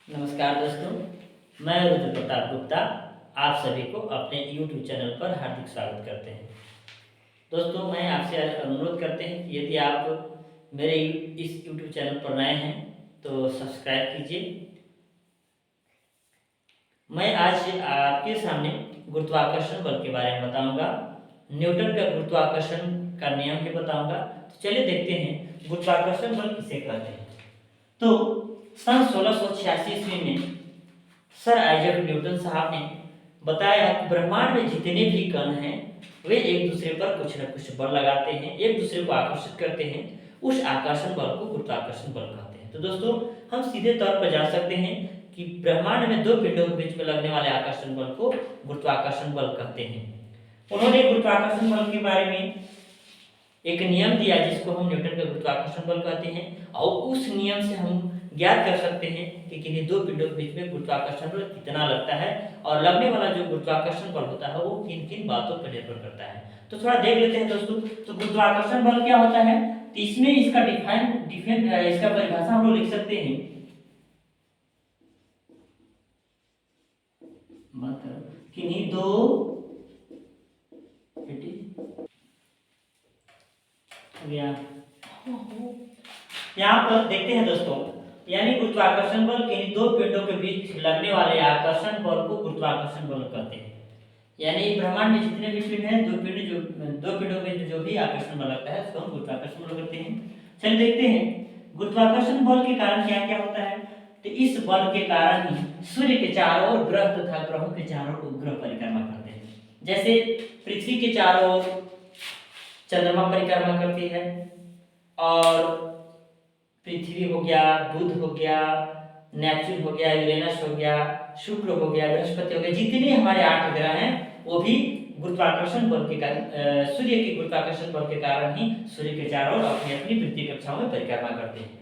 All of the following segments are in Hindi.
नमस्कार दोस्तों, मैं रुद्र प्रताप गुप्ता आप सभी को अपने YouTube चैनल पर हार्दिक स्वागत करते हैं। दोस्तों, मैं आपसे अनुरोध करते हैं कि यदि आप मेरे इस YouTube चैनल पर नए हैं तो सब्सक्राइब कीजिए। मैं आज आपके सामने गुरुत्वाकर्षण बल के बारे में बताऊंगा। न्यूटन का गुरुत्वाकर्षण का नियम भी बताऊंगा। तो चलिए देखते हैं गुरुत्वाकर्षण बल किसे कहते हैं। तो सन 1686 ईस्वी में सर आइजैक न्यूटन साहब ने बताया कि ब्रह्मांड में जितने भी कण हैं वे एक दूसरे पर कुछ न कुछ बल लगाते हैं, एक दूसरे को आकर्षित करते हैं। उस आकर्षण बल को गुरुत्वाकर्षण बल कहते हैं। तो दोस्तों, हम सीधे तौर पर जान सकते हैं कि ब्रह्मांड में दो पिंडों के बीच में लगने वाले आकर्षण बल को गुरुत्वाकर्षण बल कहते हैं। उन्होंने गुरुत्वाकर्षण बल के बारे में एक नियम दिया जिसको हम न्यूटन का गुरुत्वाकर्षण बल कहते हैं, और उस नियम से हम ज्ञात कर सकते हैं कि किन्हीं दो पिंडों के बीच में गुरुत्वाकर्षण बल कितना लगता है, और लगने वाला जो गुरुत्वाकर्षण बल होता है वो किन किन बातों पर निर्भर करता है। तो थोड़ा देख लेते हैं दोस्तों। तो गुरुत्वाकर्षण बल क्या होता है, तो इसमें इसका इसका परिभाषा हम लोग लिख सकते हैं। मतलब किन्हीं दो यहाँ पर देखते हैं दोस्तों, यानी गुरुत्वाकर्षण बल किन्हीं दो पिंडों के बीच लगने वाले आकर्षण बल को गुरुत्वाकर्षण बल कहते हैं। यानी ब्रह्मांड में जितने भी पिंड हैं, दो पिंडों में जो भी आकर्षण बल लगता है उसको हम गुरुत्वाकर्षण बल कहते हैं। चलिए देखते हैं गुरुत्वाकर्षण बल के कारण क्या क्या होता है। तो इस बल के कारण ही सूर्य के चारों ओर ग्रह तथा ग्रहों के चारों ओर उपग्रह परिक्रमा करते हैं। जैसे पृथ्वी के चारों ओर चंद्रमा परिक्रमा करती है, और पृथ्वी हो गया, बुध हो गया, नेपच्यून हो गया, यूरेनस हो गया, शुक्र हो गया, बृहस्पति हो गया, जितने हमारे 8 ग्रह हैं वो भी गुरुत्वाकर्षण बल के कारण, सूर्य के गुरुत्वाकर्षण बल के कारण ही सूर्य के चारों ओर अपनी अपनी वृत्तीय कक्षाओं में परिक्रमा करते हैं।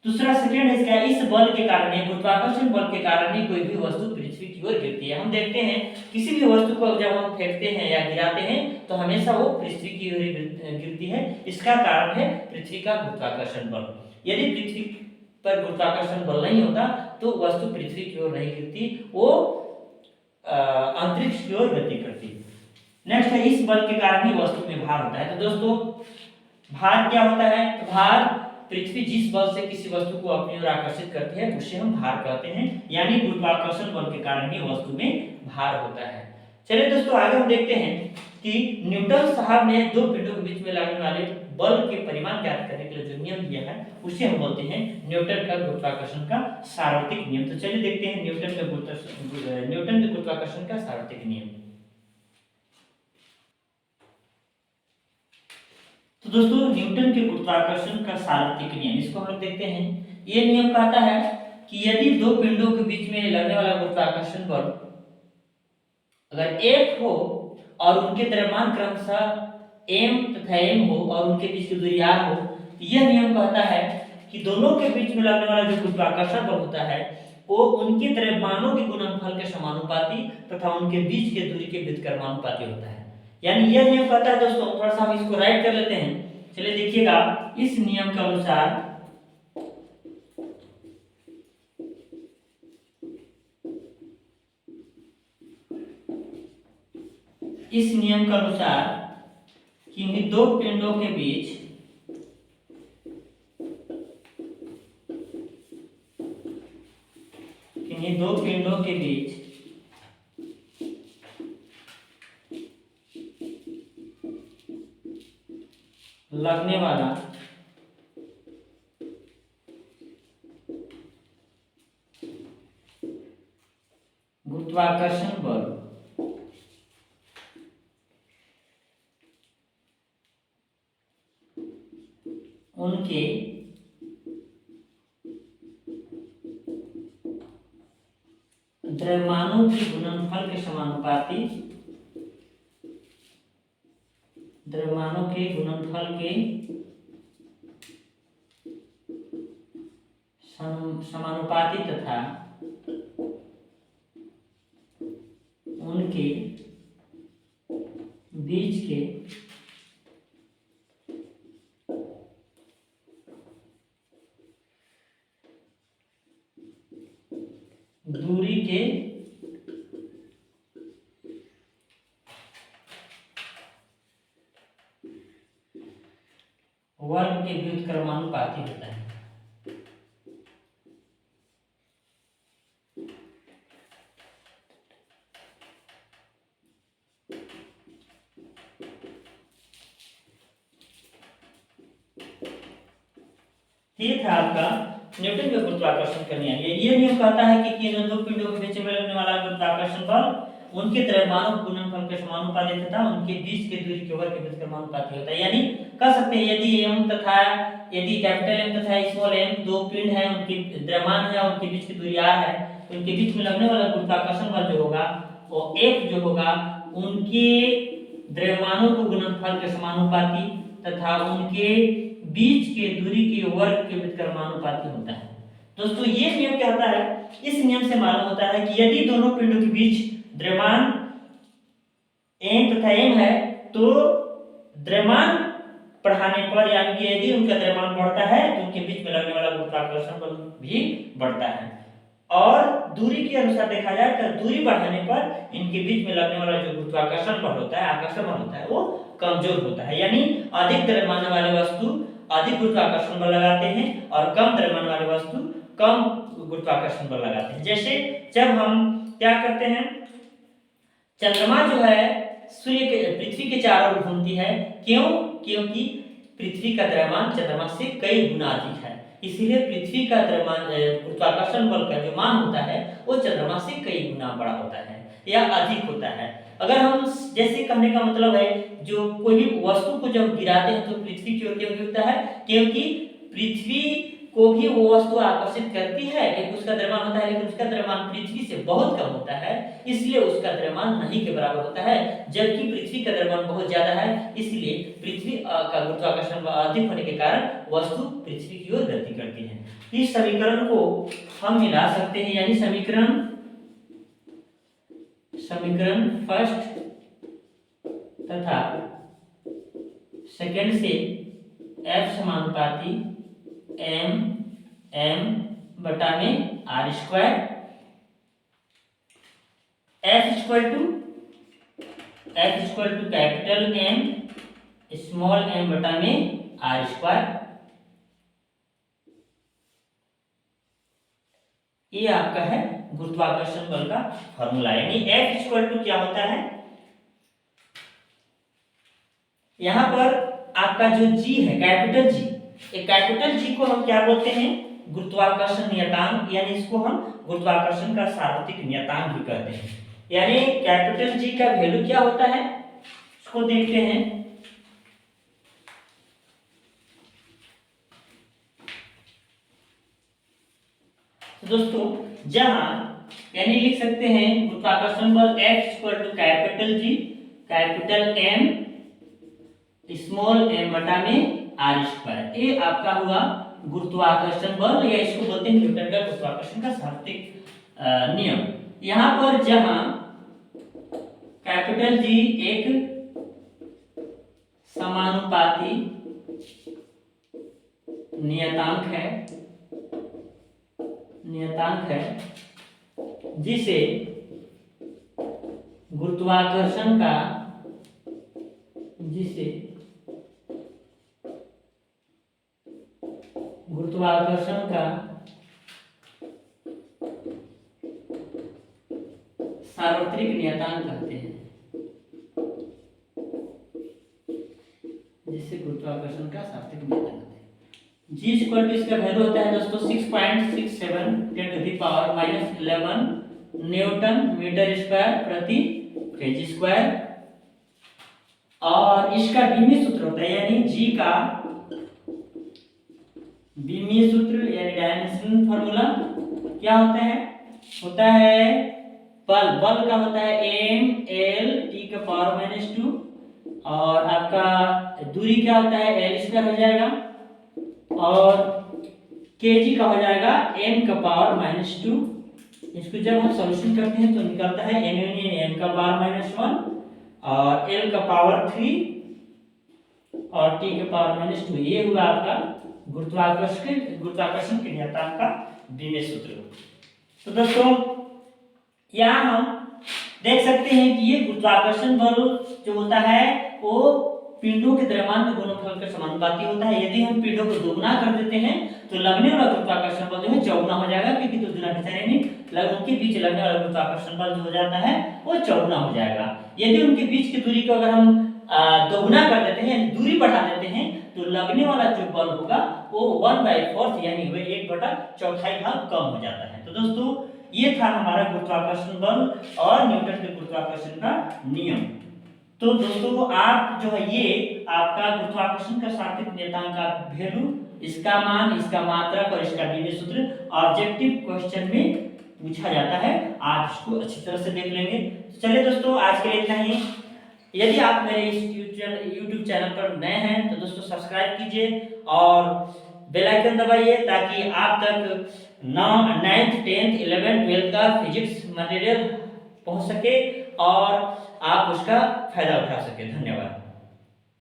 दूसरा सेकंड इसका, इस बल के कारण ही, गुरुत्वाकर्षण बल के कारण ही कोई भी वस्तु पृथ्वी की ओर गिरती है। हम देखते हैं किसी भी वस्तु को जब हम फेंकते हैं या गिराते हैं तो हमेशा वो पृथ्वी की ओर गिरती है। इसका कारण है पृथ्वी का गुरुत्वाकर्षण बल। यदि पृथ्वी पर गुरुत्वाकर्षण बल नहीं होता तो वस्तु पृथ्वी की ओर नहीं गिरती, वो अंतरिक्ष की ओर गति करती। नेक्स्ट है, इस बल के कारण ही वस्तु में भार होता है। तो दोस्तों, भार क्या होता है, तो भार पृथ्वी जिस बल से किसी वस्तु को अपनी ओर आकर्षित करती है उसे हम भार कहते हैं। यानी गुरुत्वाकर्षण बल के कारण ही वस्तु में भार होता है। चलिए दोस्तों, आगे हम देखते हैं कि न्यूटन साहब ने दो पिंडों के बीच में लगने वाले बल के परिमाण ज्ञात करने के लिए जो नियम दिया है उसे हम बोलते हैं न्यूटन का गुरुत्वाकर्षण का सार्वत्रिक नियम। तो चलिए देखते हैं न्यूटन के गुरुत्वाकर्षण का सार्वत्रिक नियम। तो दोस्तों, न्यूटन के गुरुत्वाकर्षण का सार्वत्रिक नियम, इसको हम लोग देखते हैं। यह नियम कहता है कि यदि दो पिंडों के बीच में लगने वाला गुरुत्वाकर्षण बल अगर एक हो और उनके द्रव्यमान क्रमशः m तथा m हो और उनके बीच की दूरी r हो, तो यह नियम कहता है कि दोनों के बीच में लगने वाला जो गुरुत्वाकर्षण बल होता है वो उनके द्रव्यमानों के गुणनफल के समानुपाती तथा उनके बीच के दूरी के व्युत्क्रमानुपाती होता है। यानी यह नियम कहता है दोस्तों, थोड़ा सा हम इसको राइट कर लेते हैं। चलिए देखिएगा, इस नियम के अनुसार किन्हीं दो पिंडों के बीच लगने वाला गुरुत्वाकर्षण बल उनके द्रव्यमानों के गुणनफल के समानुपाती, द्रव्यमानों के गुणनफल के समानुपाती तथा उनके बीच के दूरी के वर्ग के व्युत्क्रमानुपाती होता है। ये था आपका न्यूटन का गुरुत्वाकर्षण का नियम। ये नियम कहता है कि इन दो पिंडों के बीच में लगने वाला गुरुत्वाकर्षण बल उनके द्रव्यमानों के गुणनफल के समानुपाती तथा उनके बीच के दूरी के वर्ग के व्युत्क्रमानुपाती होता है। यानी कह सकते हैं यदि कैपिटल एम तथा स्मॉल एम दो पिंड हैं, उनके द्रव्यमान है और उनके बीच की दूरी r है, तो उनके बीच में लगने वाला गुरुत्वाकर्षण बल जो होगा वो F जो होगा उनके द्रव्यमानों के गुणनफल के समानुपाती तथा उनके बीच के दूरी के वर्ग के व्युत्क्रमानुपाती होता है। दोस्तों ये नियम क्या होता है, इस नियम से मालूम होता है कि यदि दोनों पिंडों के बीच द्रव्यमान m तथा m है तो द्रव्यमान बढ़ाने पर यानी कि यदि उनका द्रव्यमान बढ़ता है तो उनके बीच में लगने वाला गुरुत्वाकर्षण बल भी बढ़ता है, और दूरी के अनुसार देखा जाए तो दूरी बढ़ाने पर इनके बीच में लगने वाला जो गुरुत्वाकर्षण बल होता है, आकर्षण बल होता है, वो कमजोर होता है। यानी अधिक द्रव्यमान वाले वस्तु अधिक गुरुत्वाकर्षण बल लगाते हैं और कम द्रव्यमान वाले वस्तु कम गुरुत्वाकर्षण बल लगाते हैं। जैसे जब हम क्या करते हैं, चंद्रमा जो है सूर्य के पृथ्वी के चारों ओर घूमती है, क्योंकि पृथ्वी का द्रव्यमान चंद्रमा से कई गुना अधिक है, इसीलिए पृथ्वी का द्रव्यमान गुरुत्वाकर्षण बल का जो मान होता है वो चंद्रमा से कई गुना बड़ा होता है या अधिक होता है। अगर हम जैसे कहने का मतलब है जो कोई भी वस्तु को जब गिराते हैं तो पृथ्वी की ओर क्यों गिरता है, क्योंकि पृथ्वी को भी वो वस्तु आकर्षित करती है, क्योंकि उसका द्रव्यमान होता है, लेकिन उसका द्रव्यमान पृथ्वी से बहुत कम होता है, इसलिए उसका द्रव्यमान नहीं के बराबर होता है। जबकि पृथ्वी का द्रव्यमान बहुत ज्यादा है, इसलिए पृथ्वी का गुरुत्वाकर्षण अधिक होने के कारण वस्तु पृथ्वी की ओर गति करती है। इस समीकरण को हम मिला सकते हैं, यानी समीकरण फर्स्ट तथा सेकंड से F समानुपाती m बटा में r square, F equal to capital M small m बटा में r स्क्वायर। ये आपका है गुरुत्वाकर्षण बल का फॉर्मूला। यानी F इक्वल टू क्या होता है, यहां पर आपका जो G है कैपिटल G, एक कैपिटल G को हम क्या बोलते हैं, गुरुत्वाकर्षण नियतांक, यानी इसको हम गुरुत्वाकर्षण का सार्वत्रिक नियतांक भी कहते हैं। यानी कैपिटल G का वैल्यू क्या होता है इसको देखते हैं। तो दोस्तों जहां यानी लिख सकते हैं गुरुत्वाकर्षण बल F equal to capital G capital M small m बटा में r स्क्वायर। ये आपका हुआ गुरुत्वाकर्षण बल, या इसको बोलते हैं न्यूटन का गुरुत्वाकर्षण का सार्वत्रिक नियम। यहां पर जहां कैपिटल G एक समानुपाती नियतांक है जिसे गुरुत्वाकर्षण का सार्वत्रिक नियतांक कहते हैं, जिसे गुरुत्वाकर्षण का सार्वत्रिक नियतांक कहते हैं। G इक्वल टू इसका वैल्यू होता है दोस्तों 6.67 10 to the power -11 newton metre square प्रति केजी स्क्वायर, और इसका बीमीय सूत्र होता है, यानी G का बीमीय सूत्र यानी डायमेंशनल फार्मूला क्या होता है बल का होता है m/L(T⁻²), और आपका दूरी क्या होता है L² हो जाएगा, और kg का हो जाएगा m⁻²। इसको जब हम सॉल्यूशन करते हैं तो निकलता है m⁻1 और L⁻3 और T⁻²। ये हुआ आपका गुरुत्वाकर्षण के नियतांक का बीमीय सूत्र। तो दोस्तों यहाँ हम देख सकते हैं कि ये गुरुत्वाकर्षण बल जो होता है वो पिंडों के द्रव्यमान के गुणनफल के समानुपाती होता है। यदि हम पिंडों को दोगुना कर देते हैं तो लगने वाला गुरुत्वाकर्षण बल जो है चौगुना हो जाएगा, क्योंकि तो दुना खिंचाने नहीं उनके बीच लगने वाला गुरुत्वाकर्षण बल जो हो जाता है वो चौगुना हो जाएगा। यदि उनके बीच की दूरी को अगर हम दोगुना कर देते हैं, दूरी बढ़ा देते हैं, तो लगने वाला जो बल होगा वो 1/4 यानी वह 1/4 भाग कम हो जाता है। तो दोस्तों ये था हमारा गुरुत्वाकर्षण बल और न्यूटन के गुरुत्वाकर्षण का नियम। तो दोस्तों आप जो है ये आपका गुरुत्वाकर्षण का सापेक्ष नियतांक का वैल्यू, इसका मान, इसका मात्रक और इसका डीवी सूत्र ऑब्जेक्टिव क्वेश्चन में पूछा जाता है। आप इसको अच्छी तरह से देख लेंगे। तो चलिए दोस्तों आज के लिए इतना ही। यदि आप मेरे इस यूट्यूब चैनल पर नए हैं तो दोस्तों सब्सक्राइब कीजिए और बेल आइकन दबाइए ताकि आप तक 9th 10th 11th 12th का फिजिक्स मटेरियल पहुंच सके और आप उसका फायदा उठा सके। धन्यवाद।